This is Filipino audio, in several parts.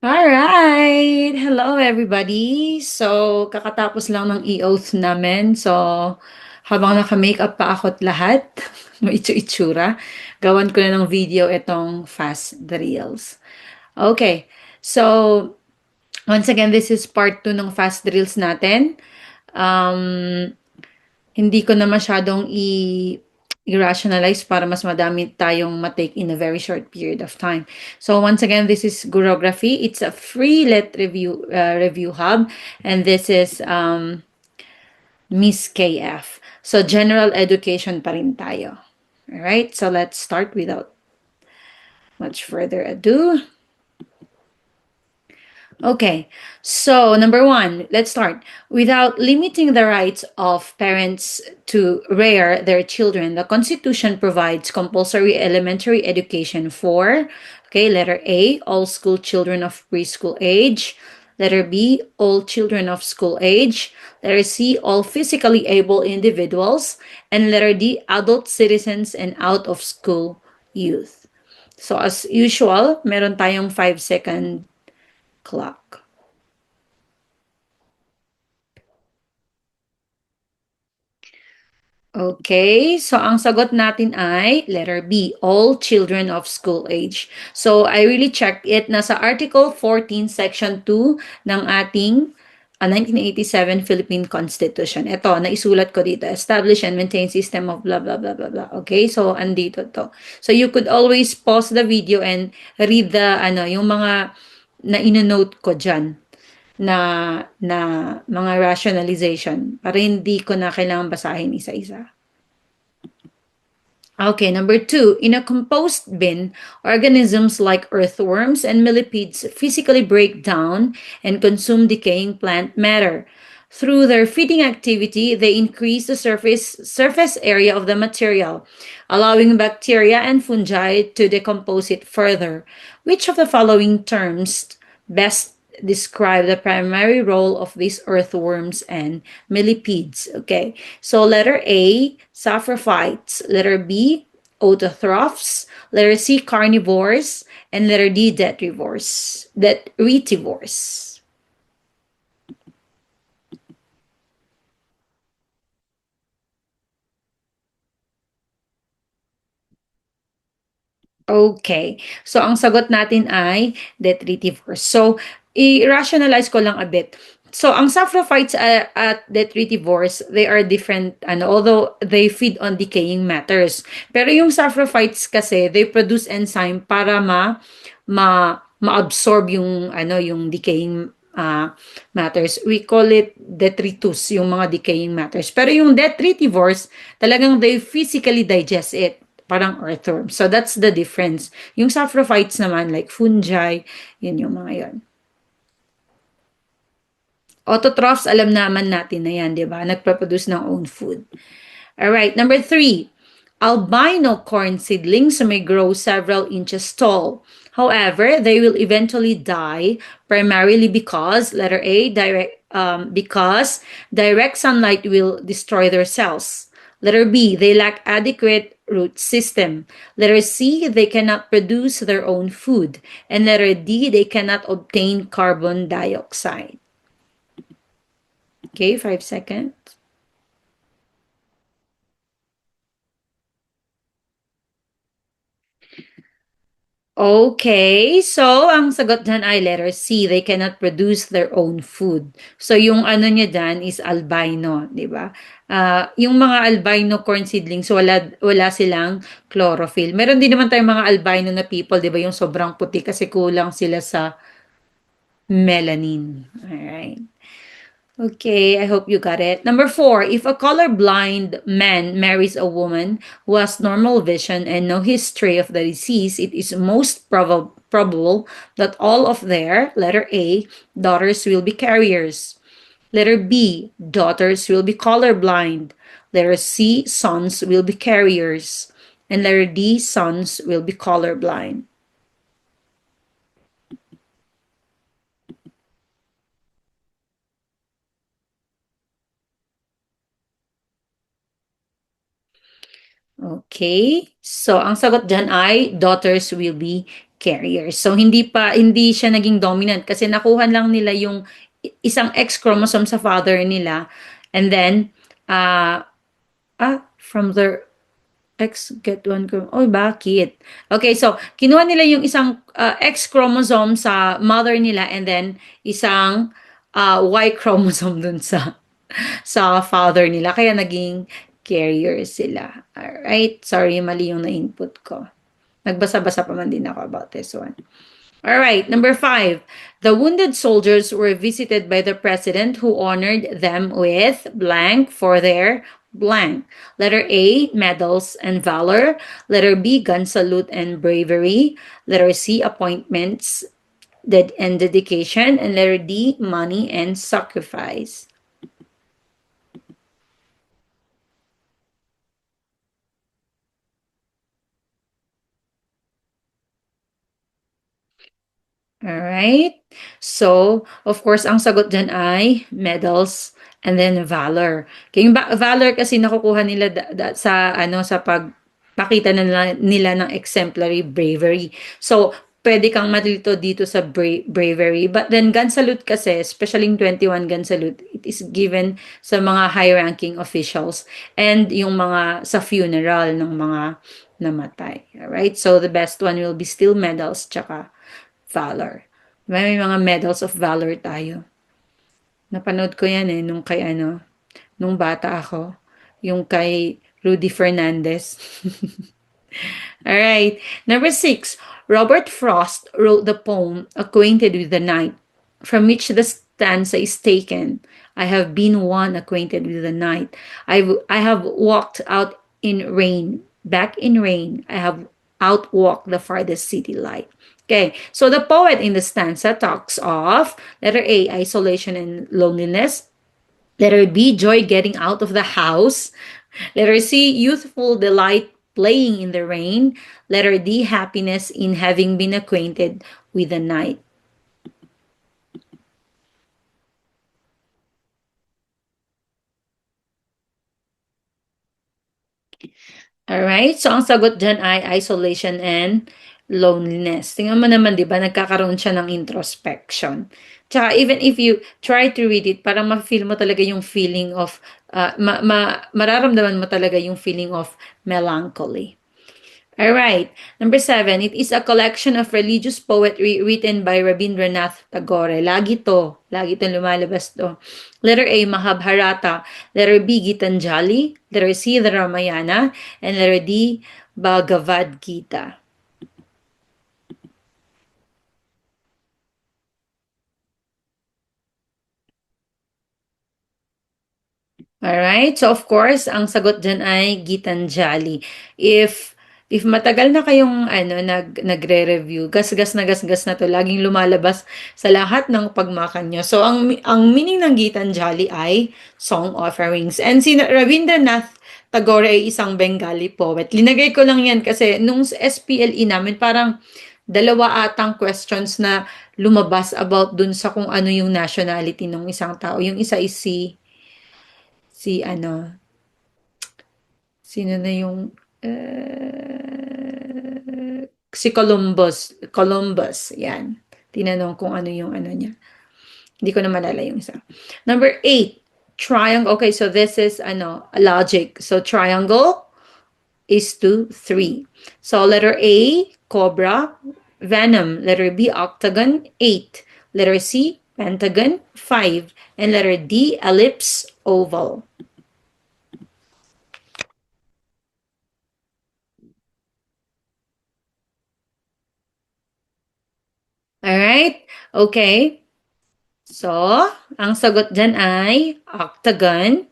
Alright! Hello everybody! So, kakatapos lang ng e-oath namin. So, habang naka-makeup pa ako't lahat, may itsura, gawan ko na ng video itong fast drills. Okay. So, once again, this is part 2 ng fast drills natin. Um, hindi ko na masyadong i-rationalize para mas madami tayong matake in a very short period of time. So once again, this is Gurography. It's a free let review hub, and this is Miss KF. So general education pa rin tayo. All right, so let's start without much further ado. Okay, so number one, let's start. Without limiting the rights of parents to rear their children, the Constitution provides compulsory elementary education for, okay, letter A, all school children of preschool age. Letter B, all children of school age. Letter C, all physically able individuals. And letter D, adult citizens and out of school youth. So as usual, meron tayong 5-second clock. Okay, so ang sagot natin ay letter B, all children of school age. So I really checked it. Nasa Article 14, Section 2 ng ating 1987 Philippine Constitution. Ito, naisulat ko dito. Establish and maintain system of blah, blah, blah, blah, blah. Okay, so andito to. So you could always pause the video and read yung mga na ino-note ko dyan na na mga rationalization para hindi ko na kailangan basahin isa-isa. Okay, number two, in a compost bin, organisms like earthworms and millipedes physically break down and consume decaying plant matter. Through their feeding activity, they increase the surface area of the material, allowing bacteria and fungi to decompose it further. Which of the following terms best describe the primary role of these earthworms and millipedes? Okay, so letter A, saprophytes. Letter B, autotrophs. Letter C, carnivores. And letter D, detritivores. Okay. So, ang sagot natin ay detritivores. So, i-rationalize ko lang a bit. So, ang saprophytes at detritivores, they are different, although they feed on decaying matters. Pero yung saprophytes kasi, they produce enzyme para ma-absorb yung decaying matters. We call it detritus, yung mga decaying matters. Pero yung detritivores, talagang they physically digest it. Parang earthworm. So, that's the difference. Yung saprophytes naman, like fungi, yun yung mga yun. Autotrophs, alam naman natin na yan, di ba? Nagproduce ng own food. Alright, number 3. Albino corn seedlings may grow several inches tall. However, they will eventually die primarily because, letter A, because direct sunlight will destroy their cells. Letter B, they lack adequate root system. Letter C, they cannot produce their own food. And letter D, they cannot obtain carbon dioxide. Okay, 5 seconds. Okay, so ang sagot dyan ay letter C. They cannot produce their own food. So yung ano niya dyan is albino, di ba? Yung mga albino corn seedlings, wala silang chlorophyll. Meron din naman tayong mga albino na people, di ba? Yung sobrang puti kasi kulang sila sa melanin. Alright. Okay, I hope you got it. Number 4, if a colorblind man marries a woman who has normal vision and no history of the disease, it is most probable that all of their, letter A, daughters will be carriers. Letter B, daughters will be colorblind. Letter C, sons will be carriers. And letter D, sons will be colorblind. Okay. So, ang sagot dyan ay daughters will be carriers. So hindi siya naging dominant kasi nakuha lang nila yung isang X chromosome sa father nila, and then uh, from their X get one chromosome. Oh, bakit? Okay, so kinuha nila yung isang X chromosome sa mother nila, and then isang Y chromosome dun sa father nila. Kaya naging carrier sila. Alright? Sorry, mali yung na-input ko. Nagbasa-basa pa man din ako about this one. All right, number 5. The wounded soldiers were visited by the president who honored them with blank for their blank. Letter A, medals and valor. Letter B, gun salute and bravery. Letter C, appointments and dedication. And letter D, money and sacrifice. Alright? So, of course, ang sagot dyan ay medals and then valor. Kaya yung valor kasi nakukuha nila sa sa pagpakita nila ng exemplary bravery. So, pwede kang matilito dito sa bravery. But then, gun salute kasi, especially yung 21 gun salute, it is given sa mga high-ranking officials and yung mga sa funeral ng mga namatay. Alright? So, the best one will be still medals tsaka valor. May mga medals of valor tayo. Napanood ko yan nung kay nung bata ako. Yung kay Rudy Fernandez. Alright. Number 6. Robert Frost wrote the poem Acquainted with the Night, from which the stanza is taken. I have been one acquainted with the night. I have walked out in rain, back in rain. I have outwalked the farthest city light. Okay, so the poet in the stanza talks of letter A, isolation and loneliness. Letter B, joy getting out of the house. Letter C, youthful delight playing in the rain. Letter D, happiness in having been acquainted with the night. Alright, so ang sagot dyan ay isolation and loneliness. Tingnan mo naman, di ba, nagkakaroon siya ng introspection. Tsaka even if you try to read it, parang ma-feel mo talaga yung feeling of, mararamdaman mo talaga yung feeling of melancholy. Alright, number 7, it is a collection of religious poetry written by Rabindranath Tagore. Lagi itong lumalabas to. Letter A, Mahabharata. Letter B, Gitanjali. Letter C, the Ramayana. And letter D, Bhagavad Gita. Alright, so of course, ang sagot dyan ay Gitanjali. If matagal na kayong nagre-review, gasgas na to, laging lumalabas sa lahat ng pagmakan nyo. So ang meaning ng Gitanjali ay song offerings. And si Rabindranath Tagore ay isang Bengali poet. Linagay ko lang yan kasi nung SPLE namin parang dalawa atang questions na lumabas about dun sa kung ano yung nationality ng isang tao. Yung isa is sino na yung si Columbus, yan. Tinanong kung ano yung niya. Hindi ko na malala yung isa. Number 8, triangle. Okay, so this is logic. So triangle is 2, 3. So letter A, cobra, venom. Letter B, octagon, 8. Letter C, pentagon, 5. And letter D, ellipse, oval. Alright? Okay. So, ang sagot dyan ay octagon,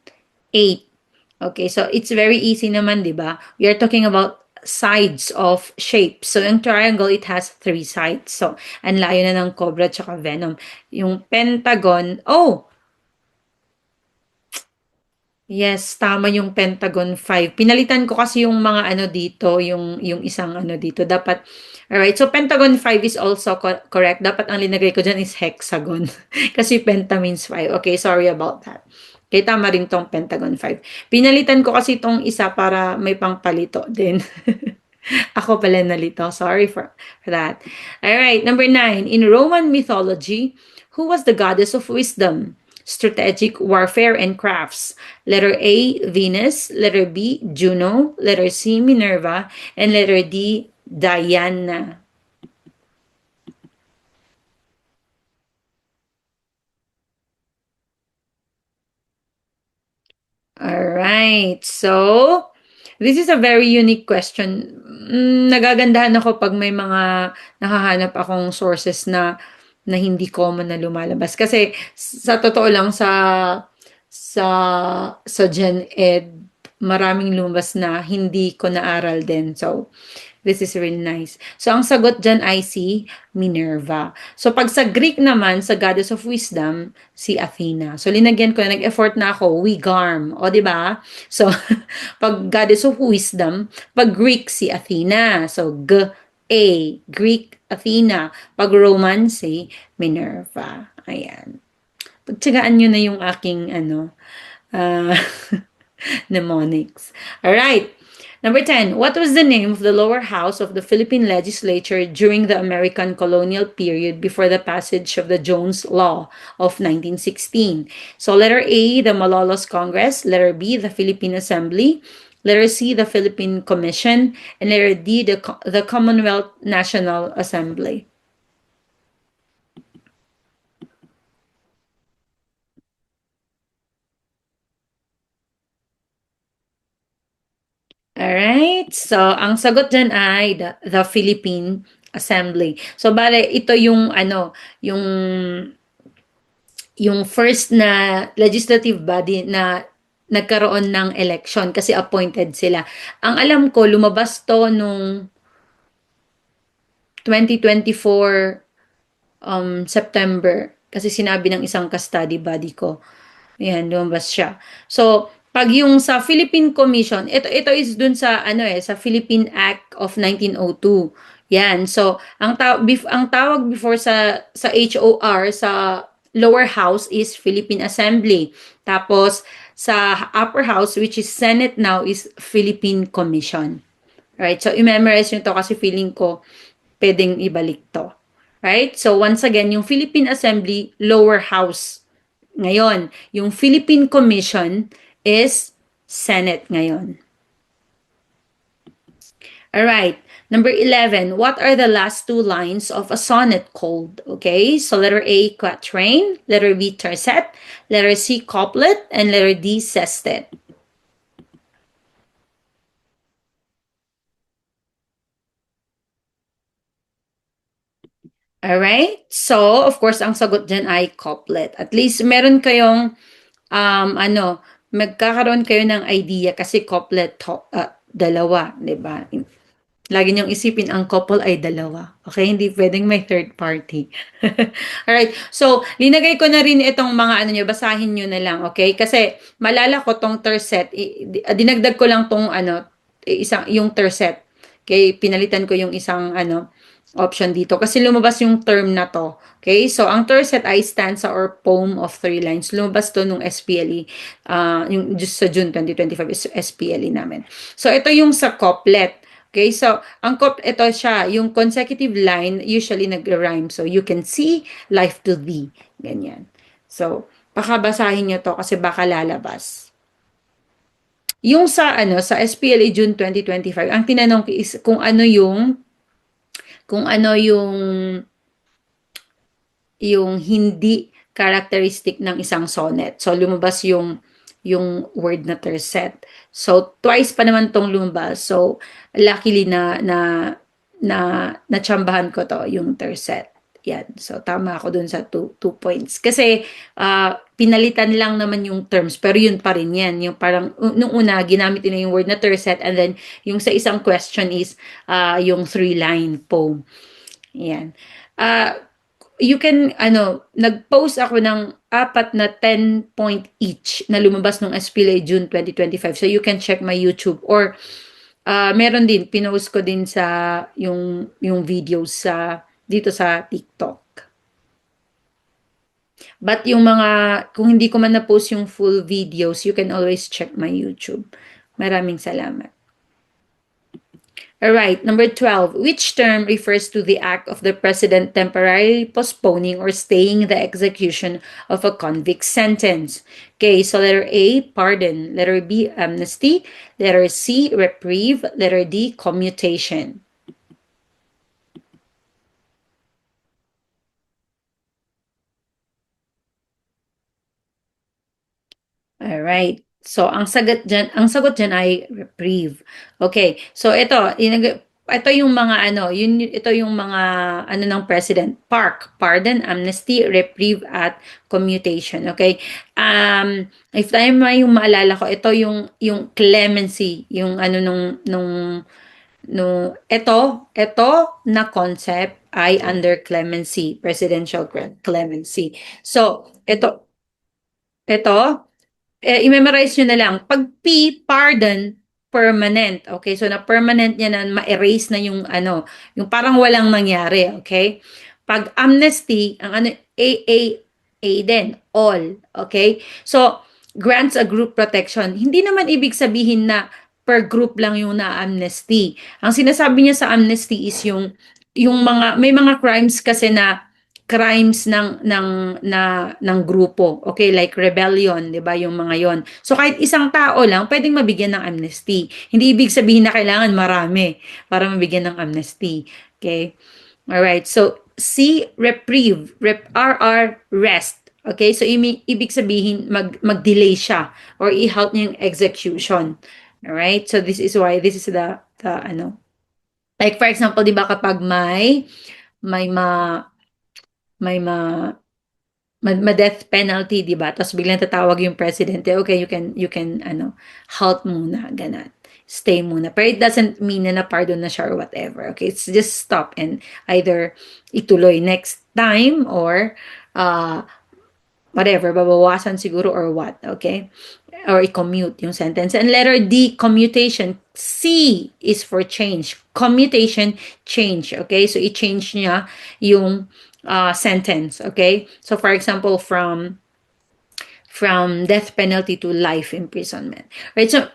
8. Okay, so it's very easy naman, di ba? We are talking about sides of shape. So, yung triangle, it has 3 sides. So, ang layo na ng cobra tsaka venom. Yung pentagon, yes, tama yung Pentagon 5. Pinalitan ko kasi yung mga dito, yung isang dito. Dapat, alright, so Pentagon 5 is also correct. Dapat ang linagay ko dyan is hexagon. Kasi penta means 5. Okay, sorry about that. Okay, tama rin tong Pentagon 5. Pinalitan ko kasi itong isa para may pangpalito din. Ako pala nalito. Sorry for that. All right, number 9. In Roman mythology, who was the goddess of wisdom, strategic warfare, and crafts? Letter A, Venus. Letter B, Juno. Letter C, Minerva. And letter D, Diana. All right. So, this is a very unique question. Nagagandahan ako pag may mga nakahanap akong sources na hindi common na lumalabas. Kasi sa totoo lang sa Gen Ed, maraming lumabas na hindi ko naaral din. So, this is really nice. So, ang sagot dyan ay si Minerva. So, pag sa Greek naman, sa goddess of wisdom, si Athena. So, linagyan ko na, nag-effort na ako, Wigarm. O, di ba? So, pag goddess of wisdom, pag Greek, si Athena. So, A, Greek, Athena. Pag Roman, si Minerva. Ayan. Pagtsagaan nyo na yung aking, uh, mnemonics. All right. Number 10. What was the name of the lower house of the Philippine legislature during the American colonial period before the passage of the Jones Law of 1916? So, letter A, the Malolos Congress. Letter B, the Philippine Assembly. Letter C, the Philippine Commission. And letter D, the Commonwealth National Assembly. Alright. So, ang sagot dyan ay the Philippine Assembly. So, bale, ito yung, yung first na legislative body na nagkaroon ng election kasi appointed sila. Ang alam ko, lumabas to nung 2024 September kasi sinabi ng isang ka-study buddy ko. Ayan, lumabas siya. So, pag yung sa Philippine Commission, ito is dun sa sa Philippine Act of 1902. Yan. So, ang tawag before sa HOR sa lower house is Philippine Assembly. Tapos sa upper house, which is Senate now, is Philippine Commission. Right? So, i-memorize nyo to kasi feeling ko pwedeng ibalik to. Right? So, once again, yung Philippine Assembly, lower house ngayon. Yung Philippine Commission is Senate ngayon. Alright. Number 11. What are the last two lines of a sonnet called? Okay, so letter A, quatrain. Letter B, tercet. Letter C, couplet. And letter D, sestet. Alright? So, of course, ang sagot dyan ay couplet. At least, meron kayong, magkakaroon kayo ng idea kasi couplet, dalawa, di ba? Lagi niyong isipin ang couple ay dalawa. Okay? Hindi pwedeng may third party. Alright. So, linagay ko na rin itong mga niyo, basahin niyo na lang. Okay? Kasi, malala ko tong tercet. Dinagdag ko lang tong yung tercet. Okay? Pinalitan ko yung isang option dito. Kasi lumabas yung term na to. Okay? So, ang tercet ay stanza or poem of 3 lines. Lumabas to nung SPLE. Yung just sa June 2025 is SPLE namin. So, ito yung sa couplet. Okay, so ito siya, yung consecutive line usually nag-rhyme. So you can see life to thee. Ganyan. So, pakabasahin niyo to kasi baka lalabas. Yung sa SPLA June 2025, ang tinanong ko is kung ano yung hindi characteristic ng isang sonnet. So lumabas yung word na tercet. So twice pa naman tong lumabas. So luckily natsambahan ko to yung tercet. Yan. So tama ako dun sa two points. Kasi pinalitan lang naman yung terms pero yun pa rin yan. Yung parang nung una ginamit nila yung word na tercet and then yung sa isang question is yung 3-line poem. Yan. You can, nag-post ako ng 4 na 10 point each na lumabas nung SPLA June 2025. So, you can check my YouTube. Or, meron din, pinost ko din sa yung videos dito sa TikTok. But yung kung hindi ko man na-post yung full videos, you can always check my YouTube. Maraming salamat. All right, number 12. Which term refers to the act of the president temporarily postponing or staying the execution of a convict sentence? Okay, so letter A, pardon. Letter B, amnesty. Letter C, reprieve. Letter D, commutation. Alright. So, ang sagot diyan ay reprieve. Okay. So, ito yung mga ano, ito yung mga ano ng president. Pardon, amnesty, reprieve, at commutation. Okay? If tayo may yung maalala ko, ito yung clemency, yung ano ito na concept ay under clemency, presidential clemency. So, ito i-memorize nyo na lang. Pag P, pardon, permanent. Okay? So, na permanent niya na ma-erase na yung ano, yung parang walang nangyari. Okay? Pag amnesty, ang ano, A din, all. Okay? So, grants a group protection. Hindi naman ibig sabihin na per group lang yung na-amnesty. Ang sinasabi niya sa amnesty is yung mga, may mga crimes kasi na crimes ng grupo. Okay, like rebellion, 'di ba? Yung mga 'yon. So kahit isang tao lang pwedeng mabigyan ng amnesty. Hindi ibig sabihin na kailangan marami para mabigyan ng amnesty. Okay? All right. So C, reprieve, RR, rest. Okay? So ibig sabihin mag-delay siya or i-halt niya yung execution. All right? So this is the ano. Like for example, 'di ba kapag may ma may ma-death penalty, 'di ba? Tapos biglang tatawag yung presidente, okay, you can ano, halt muna, ganun. Stay muna. Pero it doesn't mean na na-pardon na siya or whatever. Okay, it's just stop and either ituloy next time or uh, whatever, babawasan siguro or what, okay? Or i-commute yung sentence. And letter D, commutation. C is for change. Commutation, change, okay? So, i-change niya yung sentence, okay? So, for example, from death penalty to life imprisonment. Right? So,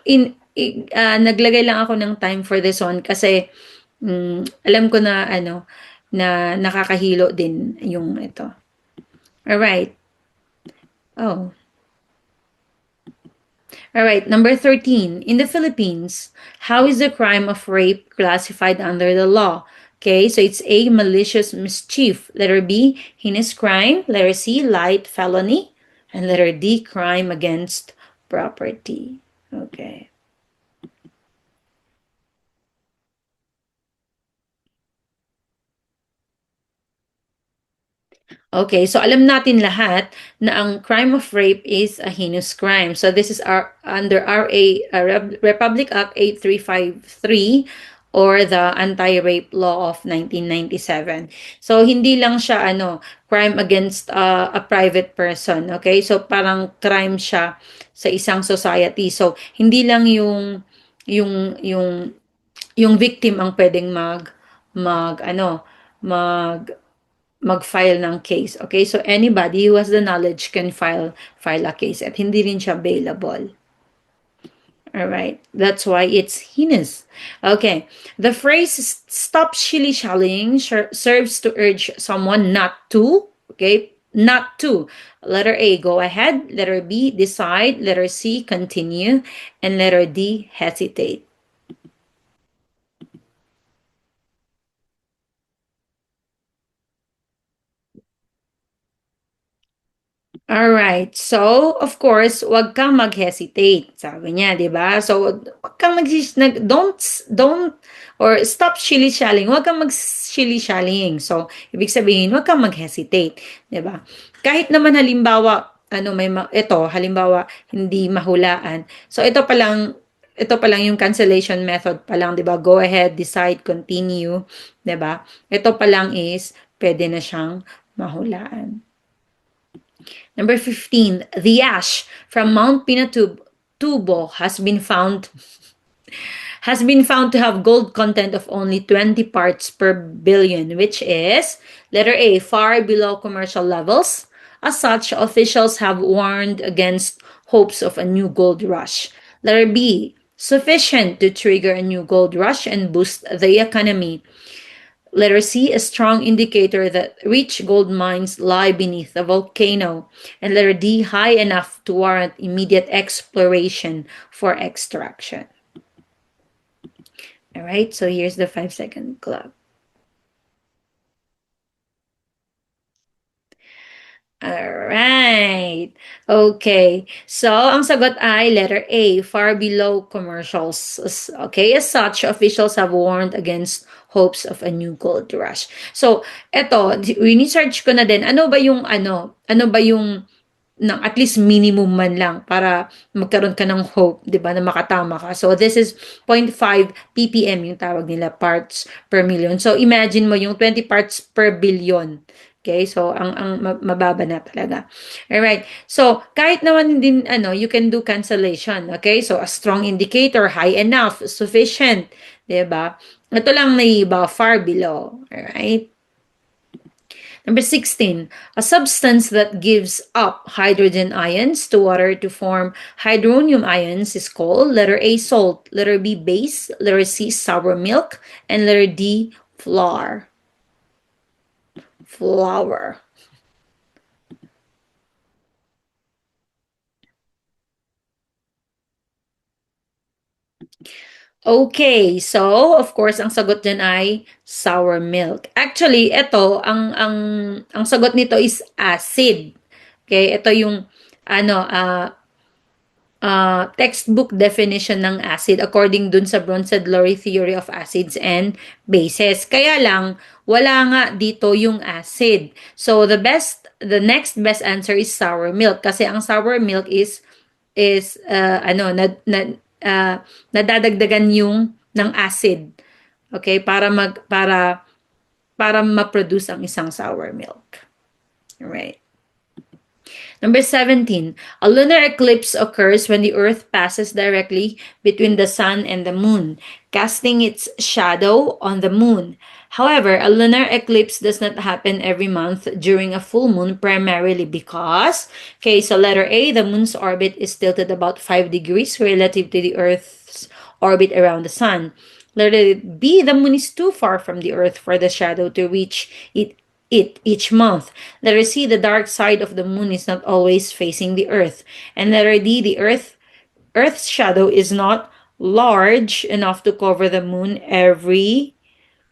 naglagay lang ako ng time for this one kasi alam ko na ano na nakakahilo din yung ito. All right. Oh. All right, number 13. In the Philippines, how is the crime of rape classified under the law? Okay, so it's A, malicious mischief. Letter B, heinous crime. Letter C, light felony. And letter D, crime against property. Okay. Okay, so alam natin lahat na ang crime of rape is a heinous crime. So this is under Republic Act 8353 or the Anti-Rape Law of 1997. So hindi lang siya crime against a private person, okay? So parang crime siya sa isang society. So hindi lang yung yung yung victim ang pwedeng mag mag-file ng case. Okay? So anybody who has the knowledge can file a case at hindi rin siya bailable. All right. That's why it's heinous. Okay. The phrase stop shilly-shallying serves to urge someone not to, okay? Not to. Letter A, go ahead. Letter B, decide. Letter C, continue. And letter D, hesitate. Alright. So, of course, wag kang mag-hesitate, sabi niya, 'di ba? So, wag kang don't or stop shilly-shallying. Wag kang mag-shilly-shallying. So, ibig sabihin, wag kang mag-hesitate, 'di ba? Kahit naman halimbawa, ito, halimbawa, hindi mahulaan. So, ito pa lang yung cancellation method pa lang, 'di ba? Go ahead, decide, continue, 'di ba? Ito pa lang is pwede na siyang mahulaan. Number 15, the ash from Mount Pinatubo has been found to have gold content of only 20 parts per billion, which is letter A, far below commercial levels. As such, officials have warned against hopes of a new gold rush. Letter B, sufficient to trigger a new gold rush and boost the economy. Letter C, a strong indicator that rich gold mines lie beneath a volcano. And letter D, high enough to warrant immediate exploration for extraction. All right, so here's the 5-second clock. Alright. Okay. So, ang sagot ay letter A, far below commercials. Okay, as such, officials have warned against hopes of a new gold rush. So, eto, research ko na din, ano ba yung ng at least minimum man lang para magkaroon ka ng hope, 'di ba, na makatama ka. So this is 0.5 ppm yung tawag nila, parts per million. So imagine mo yung 20 parts per billion. Okay? So ang mababa na talaga. All right. So kahit naman din you can do cancellation, okay? So a strong indicator, high enough, sufficient, 'di ba? Ito lang na iba, far below. All right? Number 16, a substance that gives up hydrogen ions to water to form hydronium ions is called letter A, salt, letter B, base, letter C, sour milk, and letter D, flour. Flour. Okay, so of course ang sagot diyan ay sour milk. Actually, ito ang sagot nito is acid. Okay, ito yung ano textbook definition ng acid according dun sa Bronsted-Lowry theory of acids and bases. Kaya lang wala nga dito yung acid. So the next best answer is sour milk kasi ang sour milk is nadadagdagan yung ng acid. Okay, para ma-produce ang isang sour milk. Right. Number 17, a lunar eclipse occurs when the Earth passes directly between the Sun and the Moon, casting its shadow on the Moon. However, a lunar eclipse does not happen every month during a full moon, primarily because, okay, so letter A, the Moon's orbit is tilted about 5 degrees relative to the Earth's orbit around the Sun. Letter B, the Moon is too far from the Earth for the shadow to reach it each month. Letter C, the dark side of the moon is not always facing the earth. And letter D, the earth's shadow is not large enough to cover the moon every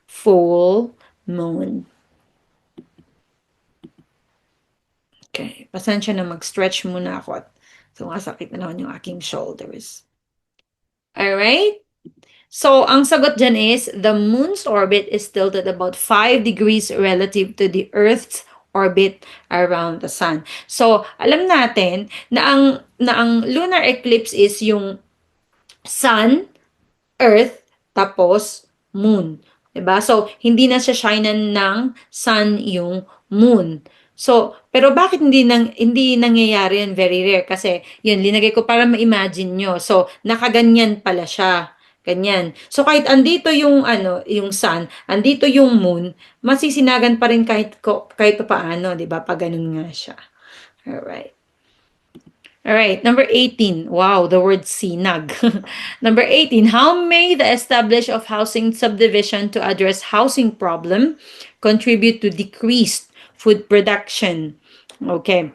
full moon. Okay, pasensya na, mag-stretch muna ako at sumasakit na naman yung aking shoulders. Alright? So, ang sagot dyan is, the moon's orbit is tilted about 5 degrees relative to the Earth's orbit around the sun. So, alam natin na ang lunar eclipse is yung sun, Earth, tapos moon. 'Di ba? So, hindi na siya shinan ng sun yung moon. So, pero bakit hindi nangyayari yan? Very rare kasi yun linagay ko para ma-imagine nyo. So, nakaganyan pala siya. Ganyan. So kahit andito yung yung sun, andito yung moon, masisinagan pa rin kahit paano, 'di ba? Pag ganun nga siya. All right. All right, number 18. Wow, the word sinag. Number 18, how may the establishment of housing subdivision to address housing problem contribute to decreased food production? Okay.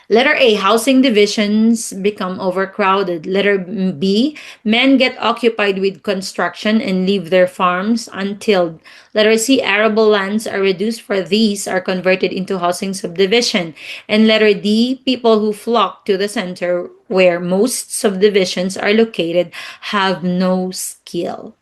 Letter A, housing divisions become overcrowded. Letter B, men get occupied with construction and leave their farms untilled. Letter C, arable lands are reduced, for these are converted into housing subdivision. And letter D, people who flock to the center where most subdivisions are located have no skill.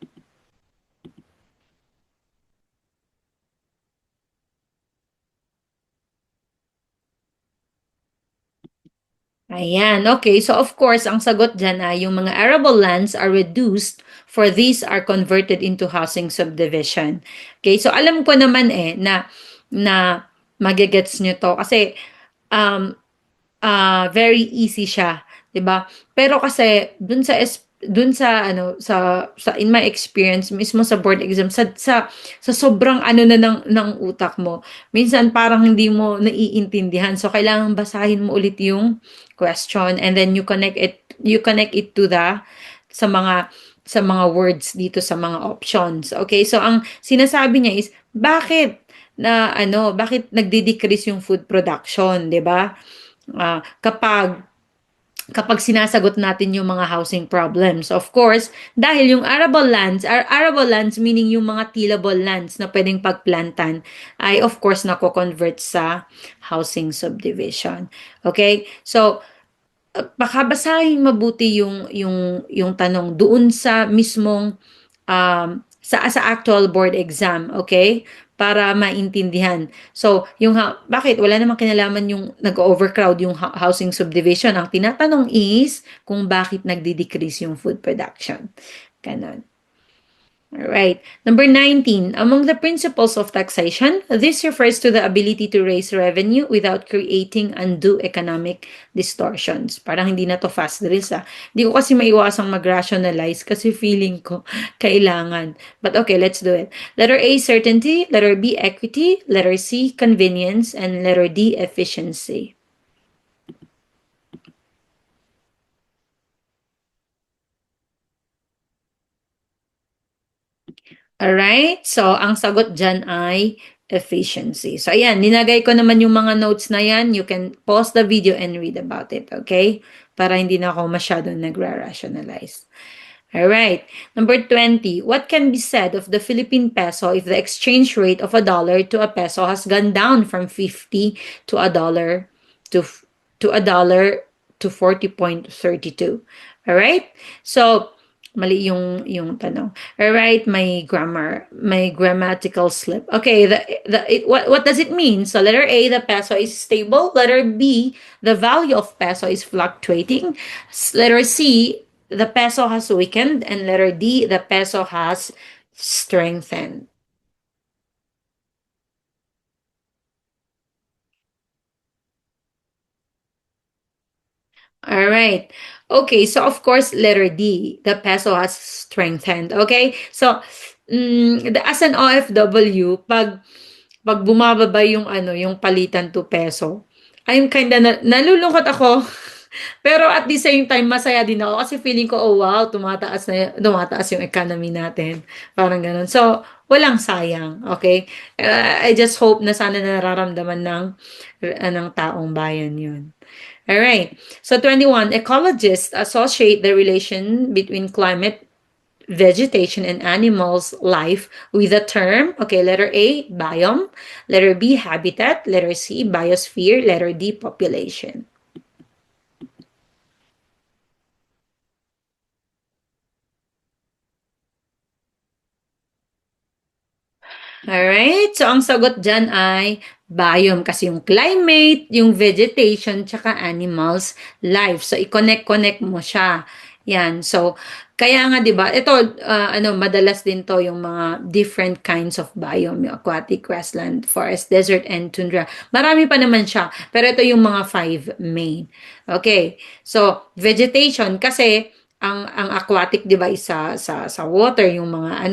Ayan, okay. So of course, ang sagot dyan ay yung mga arable lands are reduced, for these are converted into housing subdivision. Okay, so alam ko naman na magigets nyo to kasi um, very easy siya, 'di ba? Pero kasi dun sa in my experience mismo sa board exam sa sobrang na ng utak mo, minsan parang hindi mo naiintindihan. So kailangan basahin mo ulit yung question and then you connect it sa mga words dito sa mga options. Okay? So ang sinasabi niya is bakit nagde-decrease yung food production, 'di ba? Kapag sinasagot natin yung mga housing problems. Of course, dahil yung arable lands meaning yung mga tillable lands na pwedeng pagplantan ay of course nako-convert sa housing subdivision. Okay? So, baka basahin mabuti yung tanong doon sa mismong sa actual board exam, okay? Para maintindihan. So, bakit wala namang kinalaman yung nag-overcrowd yung housing subdivision. Ang tinatanong is kung bakit nagde-decrease yung food production. Ganon. All right. Number 19, among the principles of taxation, this refers to the ability to raise revenue without creating undue economic distortions. Parang hindi na to fast drills ah. Hindi ko kasi maiwasang mag-rationalize kasi feeling ko kailangan. But okay, let's do it. Letter A, certainty. Letter B, equity. Letter C, convenience. And letter D, efficiency. Alright? So, ang sagot dyan ay efficiency. So, ayan, ninagay ko naman yung mga notes na yan. You can pause the video and read about it, okay? Para hindi na ako masyadong nagra-rationalize. Alright. Number 20. What can be said of the Philippine peso if the exchange rate of a dollar to a peso has gone down from 50 to a dollar to a dollar to 40.32? Alright? So, mali yung tanong. Alright, my grammatical slip. Okay, what does it mean? So letter A, the peso is stable. Letter B, the value of peso is fluctuating. Letter C, the peso has weakened. And letter D, the peso has strengthened. All right. Okay, so of course, letter D, the peso has strengthened. Okay? So, as an OFW, pag bumababa yung yung palitan to peso, I'm kinda nalulungkot ako. Pero at the same time, masaya din ako kasi feeling ko, oh wow, tumataas yung economy natin. Parang ganun. So, walang sayang. Okay? I just hope na sana nararamdaman ng taong bayan yun. All right. So 21, ecologists associate the relation between climate, vegetation, and animals' life with the term, okay, letter A, biome, letter B, habitat, letter C, biosphere, letter D, population. Alright, so ang sagot dyan ay biome kasi yung climate, yung vegetation, tsaka animals life. So i-connect mo siya. Yan. So kaya nga 'di ba? Ito madalas din to yung mga different kinds of biome, yung aquatic, grassland, forest, desert and tundra. Marami pa naman siya, pero ito yung mga five main. Okay. So vegetation kasi ang aquatic 'di ba sa water yung mga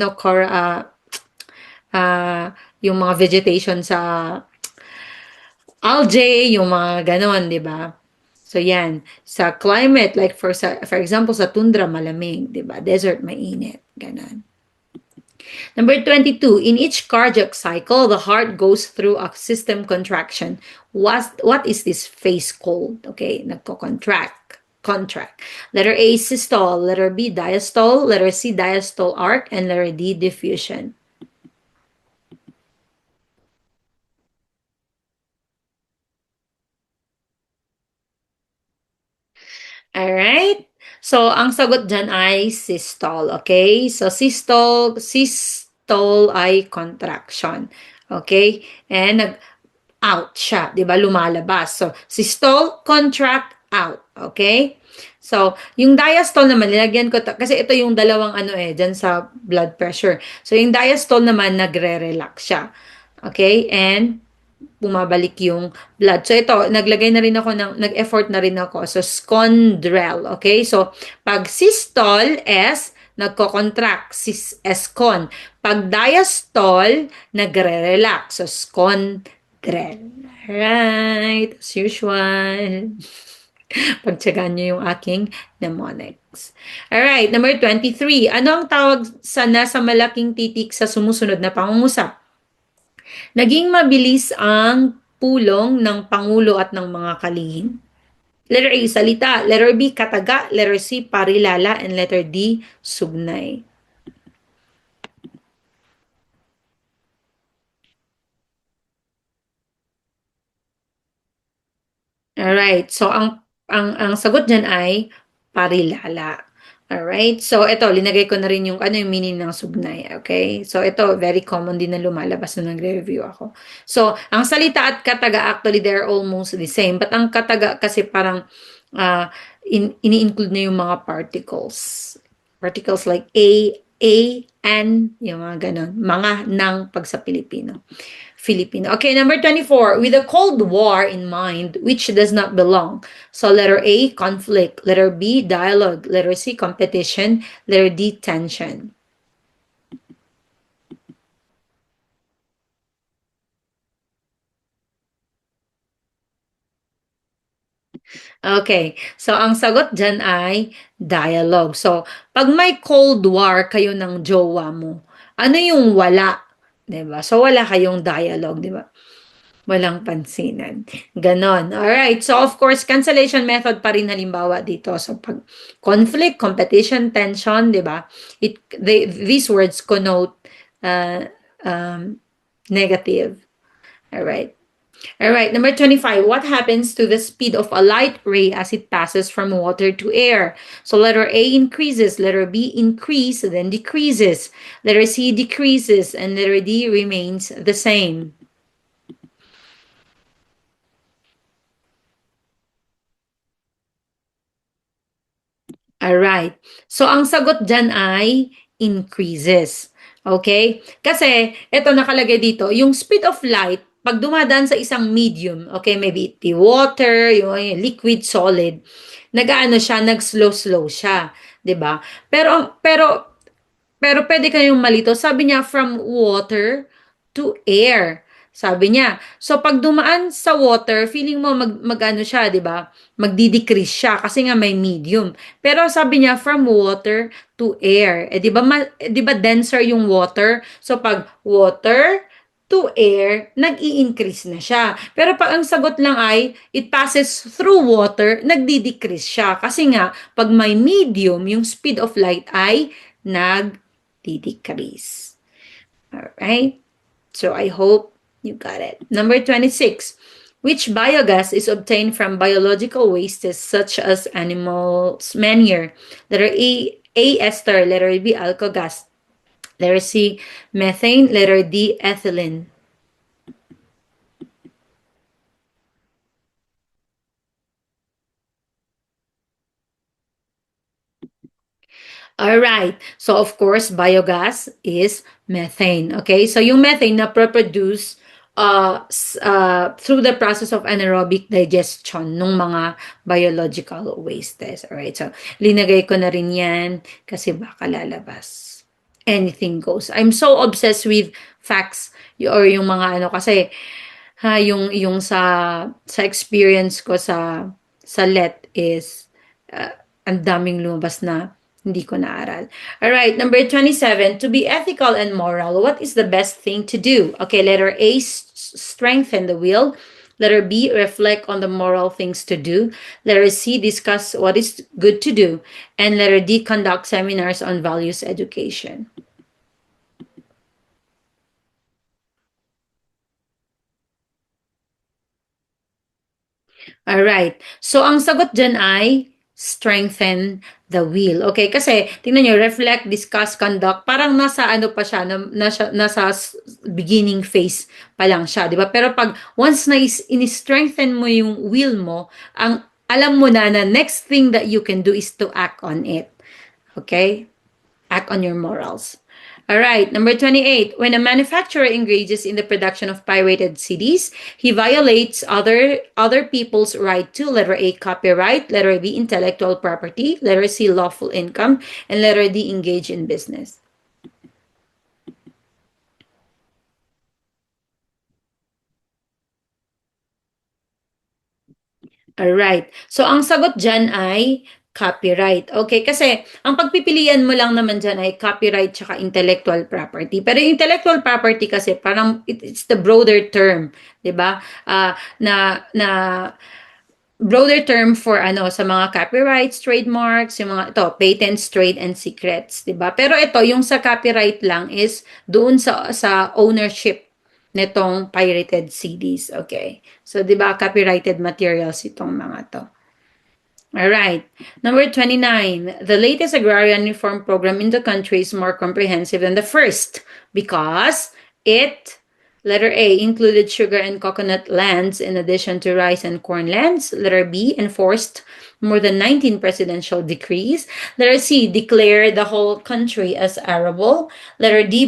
yung mga vegetation sa algae, yung mga ganon, di ba? So yan, sa climate, like for example, sa tundra, malamig, di ba? Desert, mainit, ganon. Number 22, in each cardiac cycle, the heart goes through a system contraction. What is this phase called? Okay, contract. Letter A, systole. Letter B, diastole. Letter C, diastole arc. And letter D, diffusion. Alright? So, ang sagot dyan ay systole. Okay? So, systole ay contraction. Okay? And nag-out siya. Di ba? Lumalabas. So, systole, contract, out. Okay? So, yung diastole naman, nilagyan ko, kasi ito yung dalawang dyan sa blood pressure. So, yung diastole naman, nagre-relax siya. Okay? And, bumabalik yung blood. So ito, nag-effort na rin ako. So scondrel, okay? So pag systole, S, nagko-contract, S-con. Pag diastole, nagre-relax. So scondrel. Right, as usual. Pagtsagaan niyo yung aking mnemonics. Alright, number 23. Ano ang tawag sa nasa malaking titik sa sumusunod na pangungusap? Naging mabilis ang pulong ng Pangulo at ng mga kalihim. Letter A, salita. Letter B, kataga. Letter C, parilala. And letter D, sugnay. Alright. So, ang sagot dyan ay parilala. Alright. So, ito, linagay ko na rin yung ano yung meaning ng sugnay. Okay? So, ito, very common din na lumalabas na nagre-review ako. So, ang salita at kataga, actually, they're almost the same. But ang kataga kasi parang uh, ini-include na yung mga particles. Particles like a, an, yung mga ganon. Mga ng pag sa Pilipino. Filipino. Okay, number 24. With the Cold War in mind, which does not belong? So, letter A, conflict. Letter B, dialogue. Letter C, competition. Letter D, tension. Okay, so ang sagot dyan ay dialogue. So, pag may Cold War kayo ng jowa mo, ano yung wala? 'Di ba? So, wala kayong dialogue, 'di ba? Walang pansinan. Ganon. Alright. So, of course, cancellation method pa rin halimbawa dito. So, pag conflict, competition, tension, di ba? These words connote uh, um, negative. Alright. Alright. Number 25. What happens to the speed of a light ray as it passes from water to air? So, letter A increases, letter B increase, then decreases, letter C decreases, and letter D remains the same. Alright. So, ang sagot dyan ay increases. Okay? Kasi, ito nakalagay dito, yung speed of light, pag dumadaan sa isang medium, okay, maybe it be water, yung liquid, solid, nag-ano siya, nag-slow-slow siya. 'Di ba? Pero pwede kayong malito. Sabi niya, from water to air. Sabi niya. So, pag dumaan sa water, feeling mo mag-ano siya, di ba? Magdi-decrease siya kasi nga may medium. Pero sabi niya, from water to air. Di ba denser yung water? So, pag water to air, nag-i-increase na siya. Pero pag ang sagot lang ay, it passes through water, nagdi-decrease siya. Kasi nga, pag may medium, yung speed of light ay nag-decrease. Alright? So I hope you got it. Number 26. Which biogas is obtained from biological wastes such as animals' manure? Letter A, ester. Letter B, alcohol gas. Letter C, methane. Letter D, ethylene. Alright. So, of course, biogas is methane. Okay? So, yung methane na produce through the process of anaerobic digestion ng mga biological wastes. Alright? So, linagay ko na rin yan kasi baka lalabas. Anything goes. I'm so obsessed with facts or yung mga ano kasi yung sa experience ko sa let is ang daming lumabas na hindi ko naaral. Alright, number 27. To be ethical and moral, what is the best thing to do? Okay, letter A, strengthen the will. Letter B, reflect on the moral things to do. Letter C, discuss what is good to do. And letter D, conduct seminars on values education. Alright. So, ang sagot dyan ay strengthen the will. Okay? Kasi, tingnan nyo, reflect, discuss, conduct, parang nasa ano pa siya, nasa beginning phase pa lang siya, di ba? Pero pag once na in-strengthen mo yung will mo, ang alam mo na next thing that you can do is to act on it. Okay? Act on your morals. All right, number 28. When a manufacturer engages in the production of pirated CDs, he violates other people's right to letter A, copyright, letter B, intellectual property, letter C, lawful income, and letter D, engage in business. Alright. So, ang sagot dyan ay copyright. Okay, kasi ang pagpipilian mo lang naman dyan ay copyright tsaka intellectual property. Pero yung intellectual property kasi parang it's the broader term, 'di ba? Na broader term for ano sa mga copyrights, trademarks, yung mga ito, patents, trade and secrets, 'di ba? Pero ito yung sa copyright lang is doon sa ownership nitong pirated CDs, okay? So 'di ba copyrighted materials itong mga to. All right. Number 29. The latest agrarian reform program in the country is more comprehensive than the first because it, letter A, included sugar and coconut lands in addition to rice and corn lands. Letter B, enforced more than 19 presidential decrees. Letter C, declared the whole country as arable. Letter D,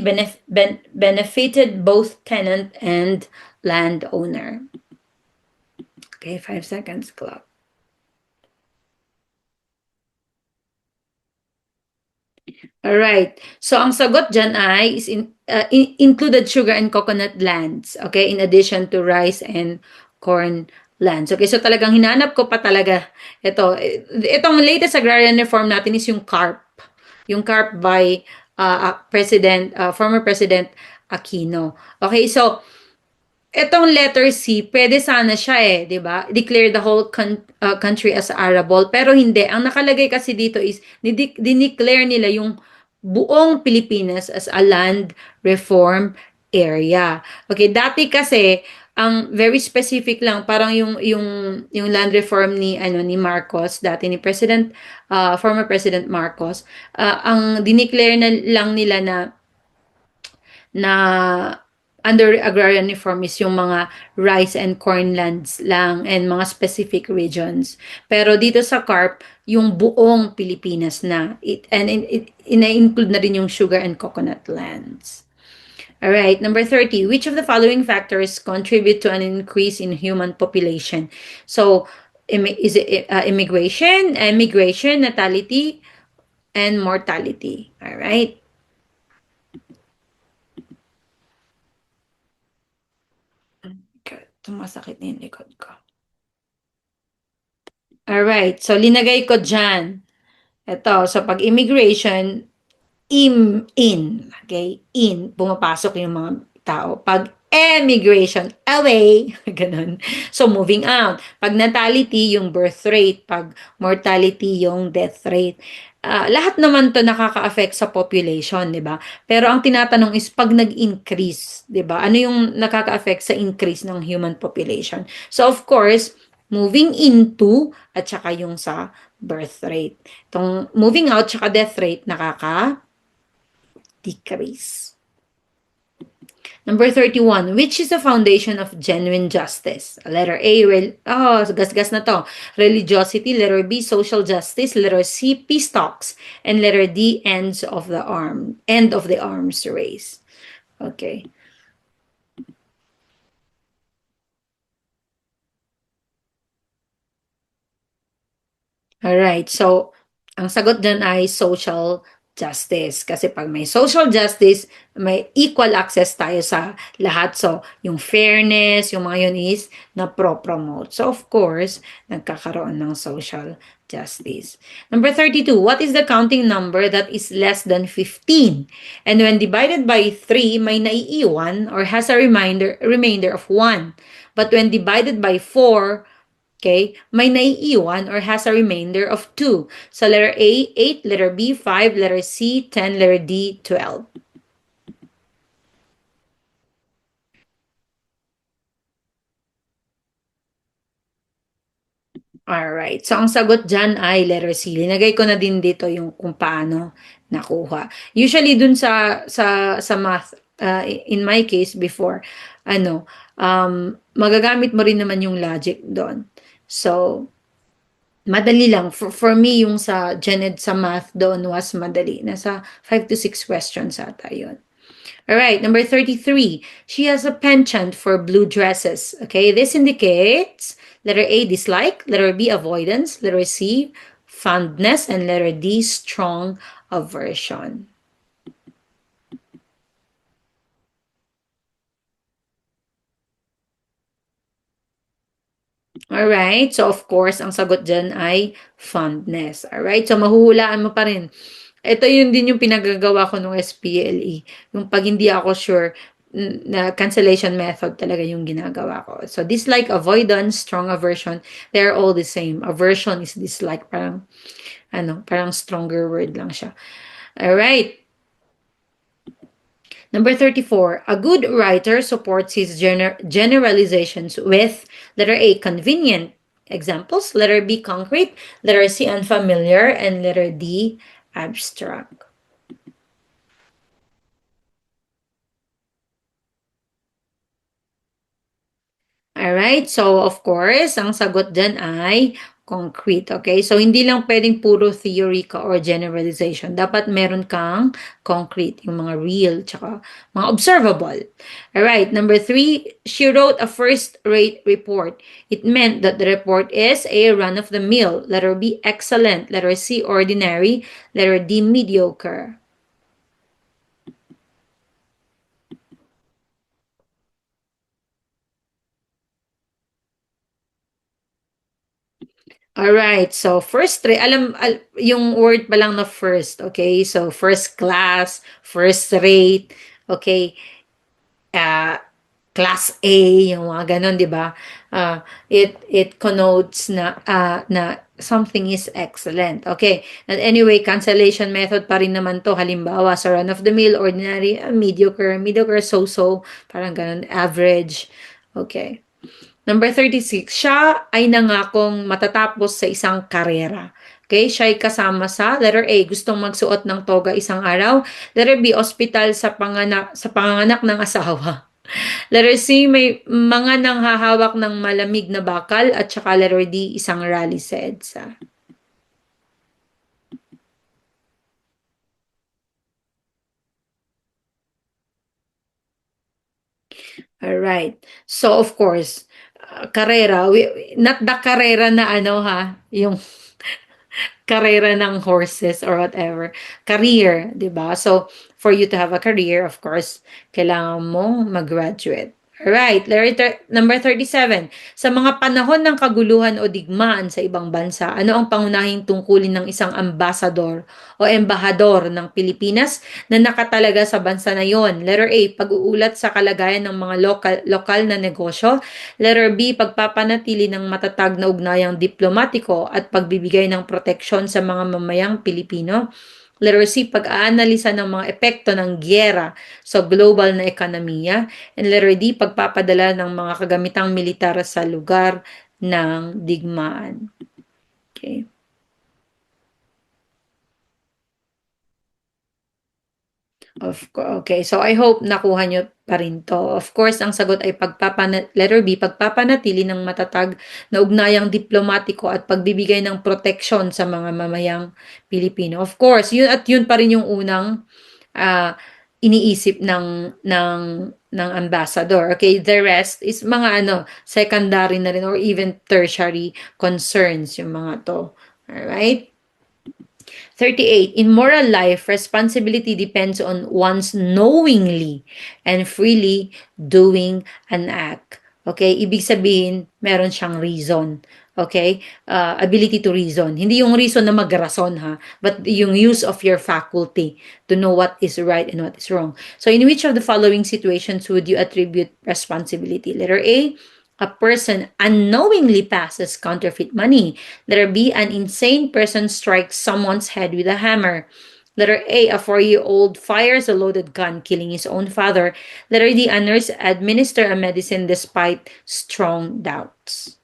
benefited both tenant and landowner. Okay, 5 seconds clock. Alright. So, ang sagot dyan ay is included sugar and coconut lands. Okay? In addition to rice and corn lands. Okay? So, talagang hinanap ko pa talaga ito. Itong latest agrarian reform natin is yung CARP. Yung CARP by former President Aquino. Okay? So, etong letter C, pwede sana siya eh, 'di ba? Declare the whole country as arable, pero hindi. Ang nakalagay kasi dito is dineclare nila yung buong Pilipinas as a land reform area. Okay, dati kasi ang very specific lang parang yung land reform ni ni Marcos dati ni former President Marcos, ang dineclare na lang nila na under agrarian reform is yung mga rice and corn lands lang and mga specific regions. Pero dito sa CARP, yung buong Pilipinas na. Ina-include na rin yung sugar and coconut lands. All right, number 30. Which of the following factors contribute to an increase in human population? So, is it immigration, migration, natality, and mortality? All right. Tumasakit na yung likod ko. Alright, so linagay ko dyan. Ito, so pag immigration, in, okay? In, pumapasok yung mga tao. Pag emigration, away, ganun. So, moving out. Pag natality, yung birth rate. Pag mortality, yung death rate. Lahat naman to nakaka-affect sa population, di ba? Pero ang tinatanong is pag nag-increase, di ba? Ano yung nakaka-affect sa increase ng human population? So, of course, moving into at saka yung sa birth rate. Itong moving out tsaka death rate decrease. Number 31, which is the foundation of genuine justice? Letter A, gas-gas na to. Religiosity. Letter B, social justice. Letter C, peace talks. And letter D, end of the arms race. Okay. Alright, so ang sagot dyan ay social justice. Kasi pag may social justice, may equal access tayo sa lahat. So, yung fairness, yung mga yun is na pro-promote. So, of course, nagkakaroon ng social justice. Number 32, what is the counting number that is less than 15? And when divided by 3, may naiiwan or has a remainder of 1. But when divided by 4, okay, may naiiwan or has a remainder of 2. So letter A, 8, letter B, 5, letter C, 10, letter D, 12. Alright. So, ang sagot dyan ay letter C. Linagay ko na din dito yung kung paano nakuha. Usually, dun sa math, in my case before, magagamit mo rin naman yung logic doon. So, madali lang. For me, yung sa Janet sa math doon was madali. Nasa 5 to 6 questions ata yun. All right, number 33. She has a penchant for blue dresses. Okay, this indicates letter A, dislike, letter B, avoidance, letter C, fondness, and letter D, strong aversion. Alright, so of course, ang sagot dyan ay fondness. Alright, so mahuhulaan mo pa rin. Ito yun din yung pinagagawa ko nung SPLE. Yung pag hindi ako sure, na cancellation method talaga yung ginagawa ko. So dislike, avoidance, strong aversion, they're all the same. Aversion is dislike, parang parang stronger word lang siya. Alright. Number 34, a good writer supports his generalizations with letter A, convenient examples, letter B, concrete, letter C, unfamiliar, and letter D, abstract. Alright, so of course, ang sagot dyan ay concrete, okay? So, hindi lang pwedeng puro theory ka or generalization. Dapat meron kang concrete, yung mga real, tsaka mga observable. Alright, number 3, she wrote a first-rate report. It meant that the report is A, run-of-the-mill, letter B, excellent, letter C, ordinary, letter D, mediocre. Alright, so first rate, yung word pa lang na first, okay? So first class, first rate, okay? Uh, class A, yung mga ganon, di ba? It connotes na something is excellent. Okay. And anyway, cancellation method pa rin naman to. Halimbawa, sa run of the mill, ordinary, mediocre, so-so, parang ganon, average. Okay. Number 36, siya ay nangakong matatapos sa isang karera. Okay, siya ay kasama sa letter A, gustong magsuot ng toga isang araw. Letter B, ospital sa panganganak ng asawa. Letter C, may mga nanghahawak ng malamig na bakal. At saka letter D, isang rally sa EDSA. Alright. So, of course, karera, not the karera na yung karera ng horses or whatever. Career, di ba? So, for you to have a career, of course, kailangan mong mag-graduate. Alright, number 37. Sa mga panahon ng kaguluhan o digmaan sa ibang bansa, ano ang pangunahing tungkulin ng isang ambasador o embahador ng Pilipinas na nakatalaga sa bansa na yon? Letter A, pag-uulat sa kalagayan ng mga lokal na negosyo. Letter B, pagpapanatili ng matatag na ugnayang diplomatiko at pagbibigay ng proteksyon sa mga mamayang Pilipino. Letter C, pag-aanalisa ng mga epekto ng gyera sa global na ekonomiya. And letter D, pagpapadala ng mga kagamitang militar sa lugar ng digmaan. Okay. Okay, so I hope nakuha nyo pa rin to. Of course, ang sagot ay letter B, pagpapanatili ng matatag na ugnayang diplomatiko at pagbibigay ng proteksyon sa mga mamayang Pilipino. Of course, yun pa rin yung unang iniisip ng ambassador. Okay, the rest is mga secondary na rin or even tertiary concerns yung mga to. Alright? 38. In moral life, responsibility depends on one's knowingly and freely doing an act. Okay? Ibig sabihin, meron siyang reason. Okay? Ability to reason. Hindi yung reason na magrason ha, but yung use of your faculty to know what is right and what is wrong. So in which of the following situations would you attribute responsibility? Letter A, a person unknowingly passes counterfeit money. Letter B, an insane person strikes someone's head with a hammer. Letter A, a 4-year-old fires a loaded gun, killing his own father. Letter D, a nurse administers a medicine despite strong doubts.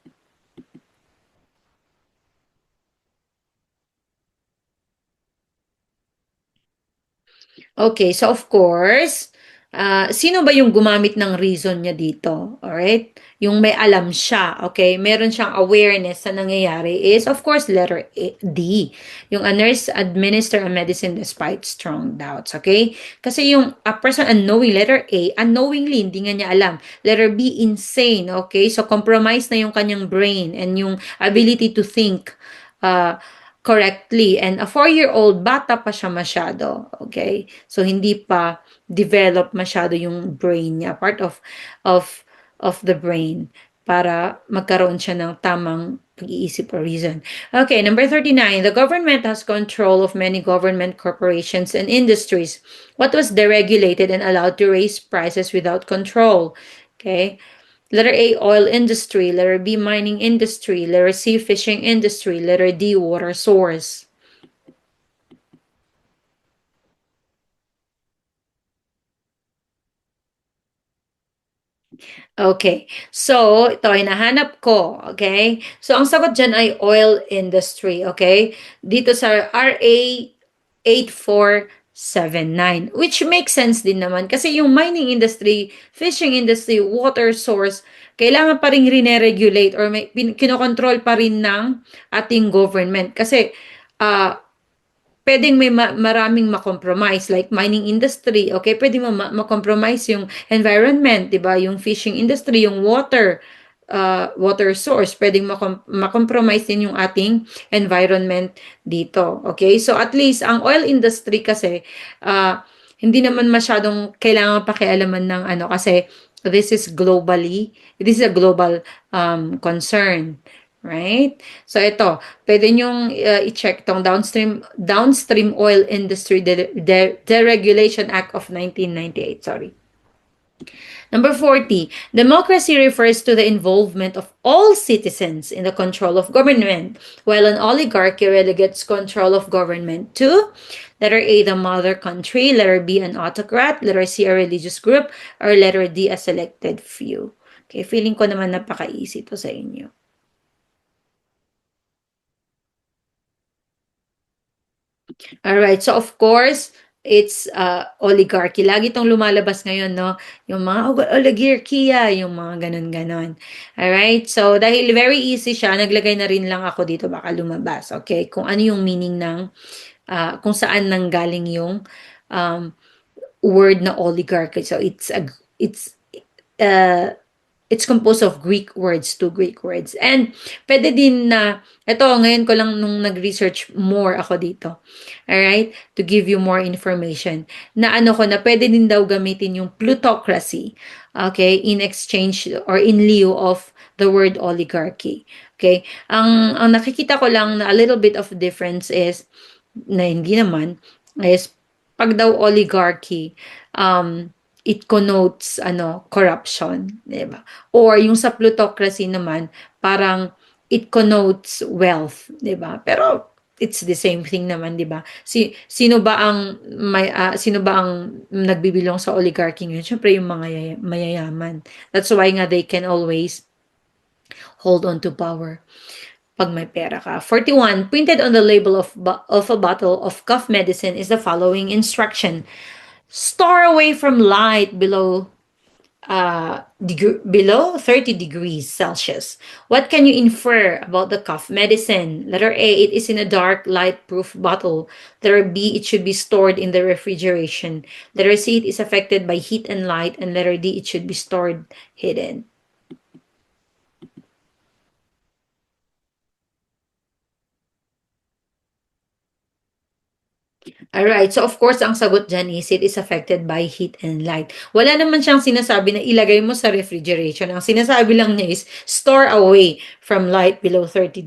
Okay, so of course, sino ba yung gumamit ng reason niya dito? Alright? Yung may alam siya, okay? Meron siyang awareness sa nangyayari is, of course, letter D. Yung a nurse administer a medicine despite strong doubts, okay? Kasi yung a person unknowing, letter A, unknowingly, hindi nga niya alam. Letter B, insane, okay? So, compromise na yung kanyang brain and yung ability to think correctly. And a 4-year-old, bata pa siya masyado, okay? So, hindi pa develop masyado yung brain niya, part of the brain para magkaroon siya ng tamang pag-iisip or reason. Okay, number 39, the government has control of many government corporations and industries. What was deregulated and allowed to raise prices without control? Okay. Letter A, oil industry. Letter B, mining industry. Letter C, fishing industry. Letter D, water source. Okay. So, ito ay nahanap ko. Okay? So, ang sagot dyan ay oil industry. Okay? Dito sa RA 8479. Which makes sense din naman. Kasi yung mining industry, fishing industry, water source, kailangan pa rin rine-regulate or may kinokontrol pa rin ng ating government. Kasi, uh, pwedeng may maraming makompromise like mining industry, okay, pwede mo makompromise yung environment, 'di ba? Yung fishing industry, yung water source, pwedeng makompromise din yung ating environment dito. Okay? So at least ang oil industry kasi hindi naman masyadong kailangan pakialaman ng ano kasi this is a global concern. Right? So ito, pwede nyong i-check tong Downstream Oil Industry Deregulation Act of 1998. Sorry. Number 40, democracy refers to the involvement of all citizens in the control of government, while an oligarchy relegates control of government to letter A, the mother country, letter B, an autocrat, letter C, a religious group, or letter D, a selected few. Okay, feeling ko naman napaka-easy to sa inyo. Alright, so of course, it's oligarchy. Lagi itong lumalabas ngayon, no? Yung mga oligarchiya, yung mga ganon-ganon. Alright, so dahil very easy siya, naglagay na rin lang ako dito, baka lumabas. Okay, kung ano yung meaning ng, kung saan nanggaling yung um, word na oligarchy. So uh, it's composed of Greek words, two Greek words. And pwede din na, ito, ngayon ko lang nung nag-research more ako dito. Alright? To give you more information. Na ano ko na pwede din daw gamitin yung plutocracy. Okay? In exchange or in lieu of the word oligarchy. Okay? Ang nakikita ko lang na a little bit of difference is, na hindi naman, is pag daw oligarchy, it connotes corruption, 'di ba? Or yung sa plutocracy naman, parang it connotes wealth, 'di ba? Pero it's the same thing naman, 'di ba? Sino ba ang nagbibilong sa oligarchy ngayon? Syempre yung mga mayayaman. That's why nga they can always hold on to power pag may pera ka. 41, printed on the label of a bottle of cough medicine is the following instruction. Store away from light below 30 degrees Celsius. What can you infer about the cough medicine? Letter A, it is in a dark, light-proof bottle. Letter B, it should be stored in the refrigeration. Letter C, it is affected by heat and light. And letter D, it should be stored hidden. Alright, so of course, ang sagot dyan is it is affected by heat and light. Wala naman siyang sinasabi na ilagay mo sa refrigeration. Ang sinasabi lang niya is store away from light below 30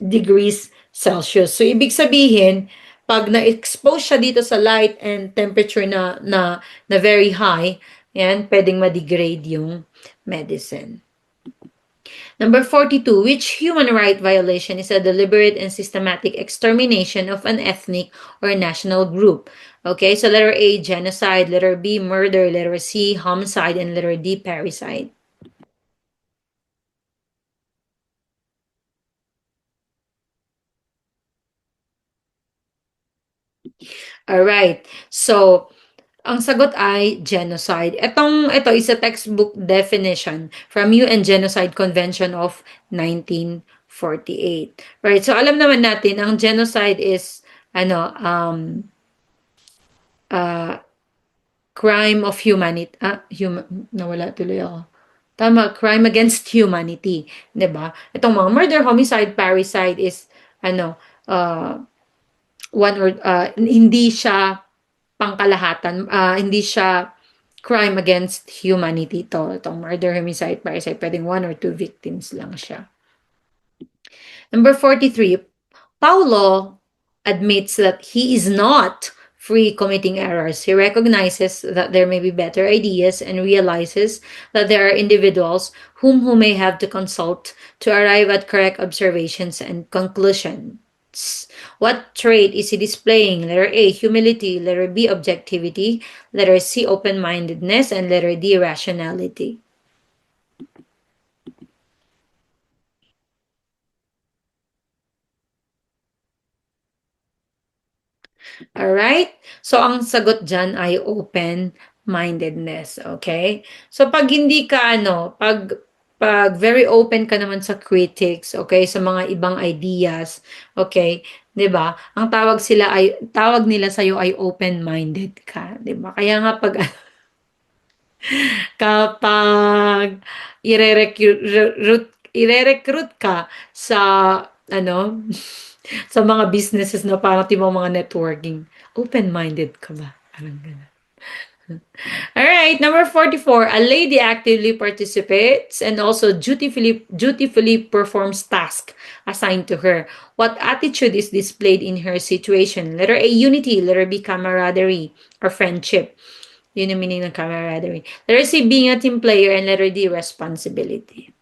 degrees Celsius. So, ibig sabihin, pag na-expose siya dito sa light and temperature na very high, yan, pwedeng ma-degrade yung medicine. Number 42, which human right violation is a deliberate and systematic extermination of an ethnic or national group? Okay, so letter A, genocide, letter B, murder, letter C, homicide, and letter D, parricide. Alright, so ang sagot ay genocide. Ito is a textbook definition from UN Genocide Convention of 1948. Right, so alam naman natin, ang genocide is, crime of humanity, nawala tuloy ako. Tama, crime against humanity, 'di ba? Itong mga murder, homicide, parricide is, hindi siya pangkalahatan, hindi siya crime against humanity to. Itong murder, homicide, parricide, pwedeng one or two victims lang siya. Number 43, Paulo admits that he is not free committing errors. He recognizes that there may be better ideas and realizes that there are individuals who may have to consult to arrive at correct observations and conclusions. What trait is he displaying? Letter A, humility. Letter B, objectivity. Letter C, open-mindedness. And letter D, rationality. Alright? So, ang sagot dyan ay open-mindedness. Okay? So, pag hindi ka, pag very open ka naman sa critics, okay, sa mga ibang ideas, okay, 'di ba? Ang tawag nila sa iyo ay open-minded ka, 'di ba? Kaya nga pag kapag ire-recruit ka sa ano, sa mga businesses na parang timang mga networking, open-minded ka ba? Parang gano'n. Alright, number 44, a lady actively participates and also dutifully performs tasks assigned to her. What attitude is displayed in her situation? Letter A, unity. Letter B, camaraderie or friendship. Yun yung meaning ng camaraderie. Letter C, being a team player. And letter D, responsibility.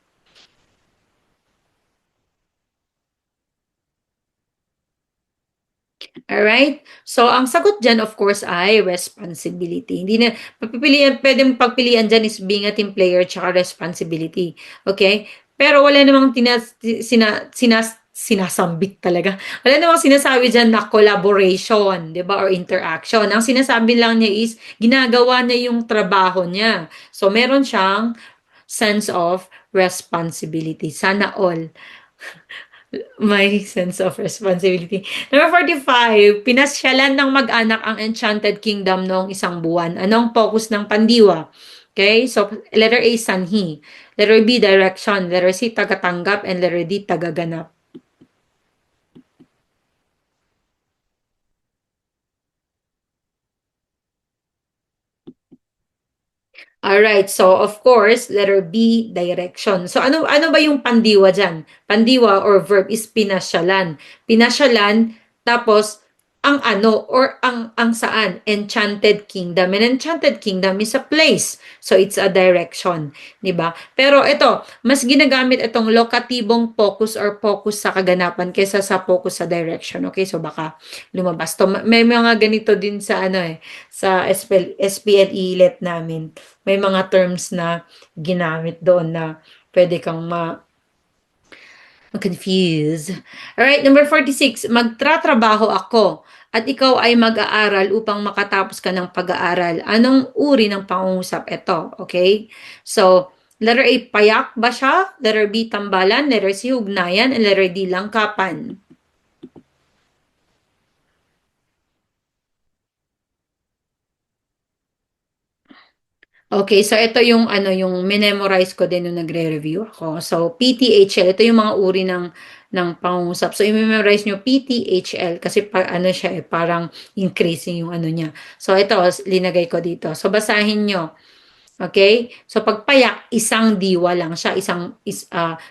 Alright? So, ang sagot dyan, of course, ay responsibility. Hindi na, pwedeng pagpilian dyan is being a team player tsaka responsibility. Okay? Pero wala namang sinasambit talaga. Wala namang sinasabi dyan na collaboration, di ba? Or interaction. Ang sinasabi lang niya is, ginagawa niya yung trabaho niya. So, meron siyang sense of responsibility. Sana all may sense of responsibility. Number 45, pinasyalan ng mag-anak ang Enchanted Kingdom noong isang buwan. Anong focus ng pandiwa? Okay, so letter A, sanhi. Letter B, direction. Letter C, tagatanggap. And letter D, tagaganap. Alright, so of course, letter B, direction. So ano ba yung pandiwa dyan? Pandiwa or verb is pinasyalan. Pinasyalan, tapos ang ano or ang saan? Enchanted Kingdom. And Enchanted Kingdom is a place. So it's a direction, 'di ba? Pero ito, mas ginagamit itong lokatibong focus or focus sa kaganapan kaysa sa focus sa direction. Okay? So baka lumabas to. May mga ganito din sa sa SPLE let namin. May mga terms na ginamit doon na pwede kang confuse. Alright, number 46, magtratrabaho ako at ikaw ay mag-aaral upang makatapos ka ng pag-aaral. Anong uri ng pangungusap ito? Okay? So, letter A, payak ba siya? Letter B, tambalan. Letter C, ugnayan. And letter D, langkapan. Okay, so ito yung yung memorize ko din nung nagre-review ako. So PTHL, ito yung mga uri ng pangungusap. So i-memorize nyo PTHL kasi siya parang increasing yung niya. So ito linagay ko dito. So basahin nyo. Okay? So pagpayak, isang diwa lang siya,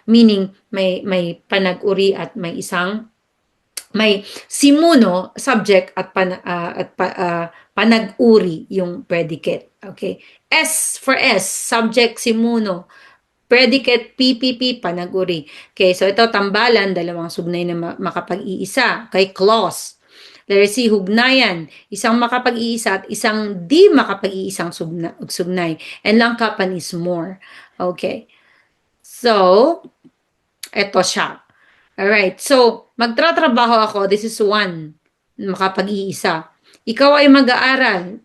meaning may panag-uri at may simuno, subject at panag-uri yung predicate. Okay? S for S, subject simuno. Predicate PPP, panag-uri. Okay, so ito tambalan, dalawang sugnay na makapag-iisa. Okay, clause. Letter C, hugnayan. Isang makapag-iisa at isang di makapag-iisang sugnay. And langkapan is more. Okay. So, ito siya. Alright, so magtratrabaho ako, this is one, makapag-iisa. Ikaw ay mag-aaral,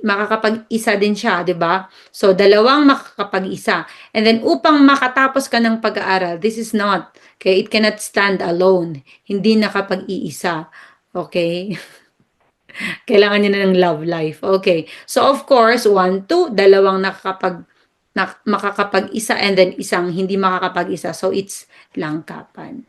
makakapag-isa din siya, di ba? So, dalawang makakapag-isa. And then, upang makatapos ka ng pag-aaral, this is not, okay? It cannot stand alone. Hindi nakapag-iisa. Okay? Kailangan niya na ng love life. Okay. So, of course, one, two, dalawang makakapag-isa and then isang hindi makakapag-isa. So, it's langkapan.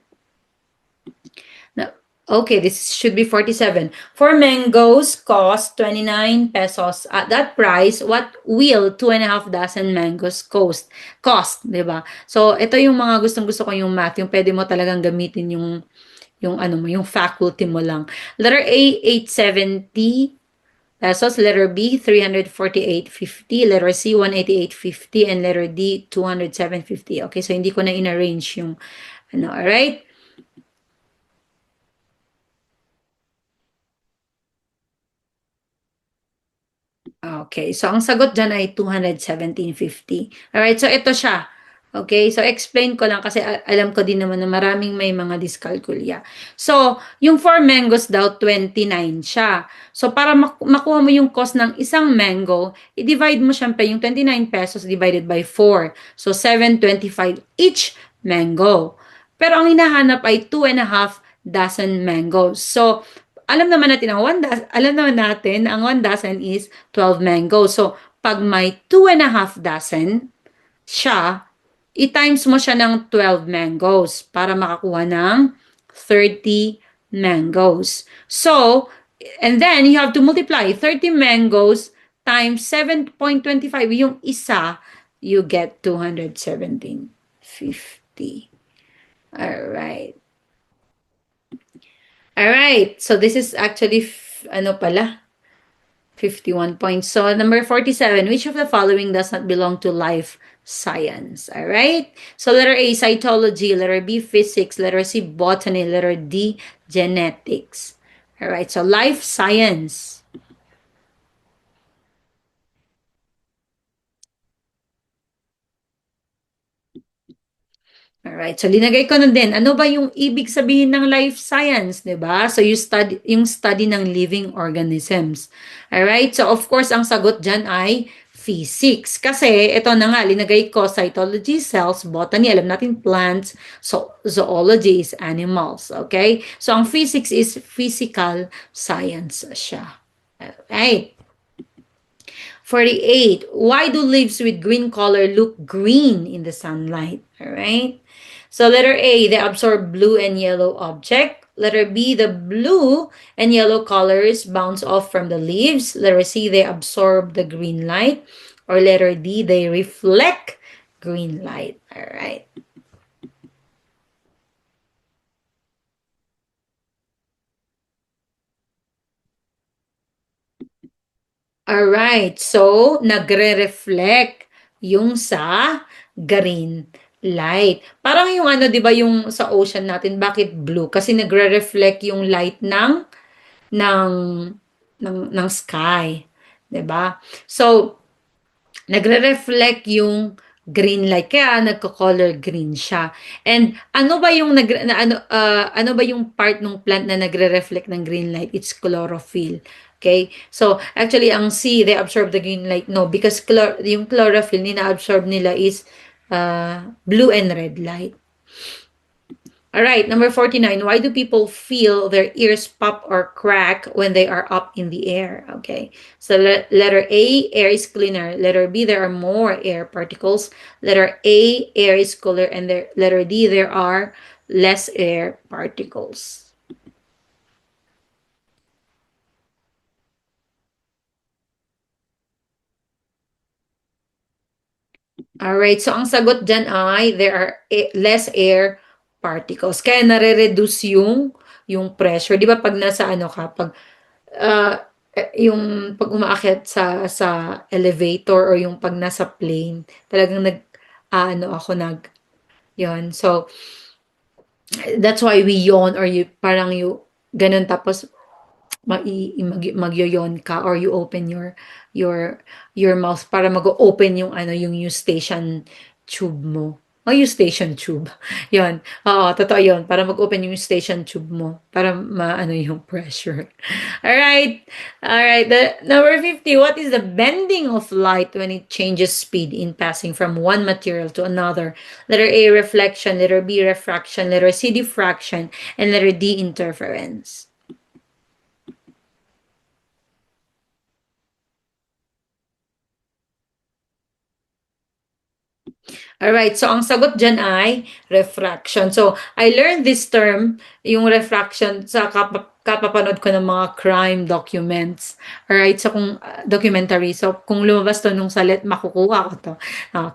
Okay, this should be 47. For mangoes, cost 29 pesos. At that price, what will 2.5 dozen mangoes cost, 'di ba? So, ito yung mga gustong-gusto ko yung math, yung pwede mo talagang gamitin yung ano mo, yung faculty mo lang. Letter A, 870 pesos. Letter B, 348.50. Letter C, 188.50. And letter D, 207.50. Okay, so hindi ko na in-arrange yung ano, alright? Okay, so ang sagot dyan ay 217.50. Alright, so ito siya. Okay, so explain ko lang kasi alam ko din naman na maraming may mga dyscalculia. So, yung 4 mangoes daw, 29 siya. So, para makuha mo yung cost ng isang mango, i-divide mo syempre yung 29 pesos divided by 4. So, 7.25 each mango. Pero ang hinahanap ay 2.5 dozen mangoes. So, alam naman natin ang 1 dozen is 12 mangoes. So, pag may 2.5 dozen siya, i-times mo siya ng 12 mangoes para makakuha ng 30 mangoes. So, and then you have to multiply 30 mangoes times 7.25. Yung isa, you get 217.50. Alright. Alright. So, this is actually, ano pala, 51 points. So, number 47, which of the following does not belong to life science? All right. So, letter A, cytology. Letter B, physics. Letter C, botany. Letter D, genetics. All right. So, life science. Alright, so linagay ko na din, ano ba yung ibig sabihin ng life science, 'di ba? So yung study ng living organisms. Alright, so of course ang sagot diyan ay physics. Kasi ito na nga, linagay ko cytology, cells, botany, alam natin plants, so zoology is animals, okay? So ang physics is physical science siya. Alright. 48. Why do leaves with green color look green in the sunlight? All right. So letter A, they absorb blue and yellow object. Letter B, the blue and yellow colors bounce off from the leaves. Letter C, they absorb the green light. Or letter D, they reflect green light. All right. Alright, so nagre-reflect yung sa green light. Parang yung ano, 'di ba, yung sa ocean natin, bakit blue? Kasi nagre-reflect yung light ng ng sky, 'di ba? So, nagre-reflect yung green light kaya nagko-color green siya. And ano ba yung ano ba yung part ng plant na nagre-reflect ng green light? It's chlorophyll. Okay? So, actually ang C, they absorb the green light. No, because yung chlorophyll nina-absorb nila is blue and red light. All right, number 49. Why do people feel their ears pop or crack when they are up in the air? Okay, so letter A, air is cleaner. Letter B, there are more air particles. Letter A, air is cooler. And letter D, there are less air particles. All right, so ang sagot dyan ay there are less air particles. Kaya nare-reduce yung pressure. Di ba pag nasa ano ka, pag yung pag umaakyat sa elevator or yung pag nasa plane, talagang ano ako yon. So, that's why we yawn or you, parang you, ganun tapos magyoyon ka or you open your your mouth para mag-open yung ano yung eustachian tube mo. O eustachian tube. Yon. Oo, totoo yun. Para mag-open yung eustachian tube mo. Para maano yung pressure. Alright. Alright. The number 50. What is the bending of light when it changes speed in passing from one material to another? Letter A, reflection. Letter B, refraction. Letter C, diffraction. And letter D, interference. Alright, so ang sagot dyan ay refraction. So, I learned this term, yung refraction, sa kapapanood ko ng mga crime documents. Alright, so kung documentary, so kung lumabas to nung salit, makukuha ko to.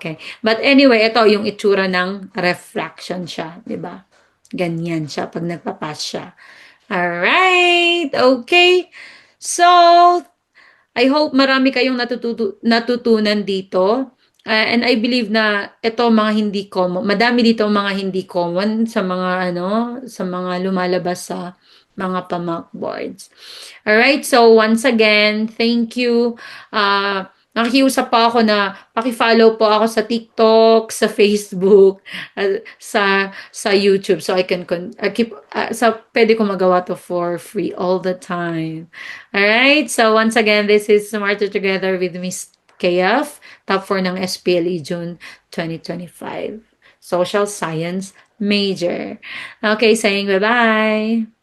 Okay. But anyway, ito yung itsura ng refraction siya, di ba? Ganyan siya pag nagpapass siya. Alright, okay. So, I hope marami kayong natutunan dito. And I believe na ito mga hindi common. Madami dito mga hindi common sa mga sa mga lumalabas sa mga pamak boards. Alright, so once again, thank you. Nakikiusap po ako na paki-follow po ako sa TikTok, sa Facebook, sa YouTube so I can keep pwede ko magawa to for free all the time. Alright, so once again, this is Smarter Together with Miss KF, top 4 ng SPLE June 2025. Social Science major. Okay, saying bye-bye.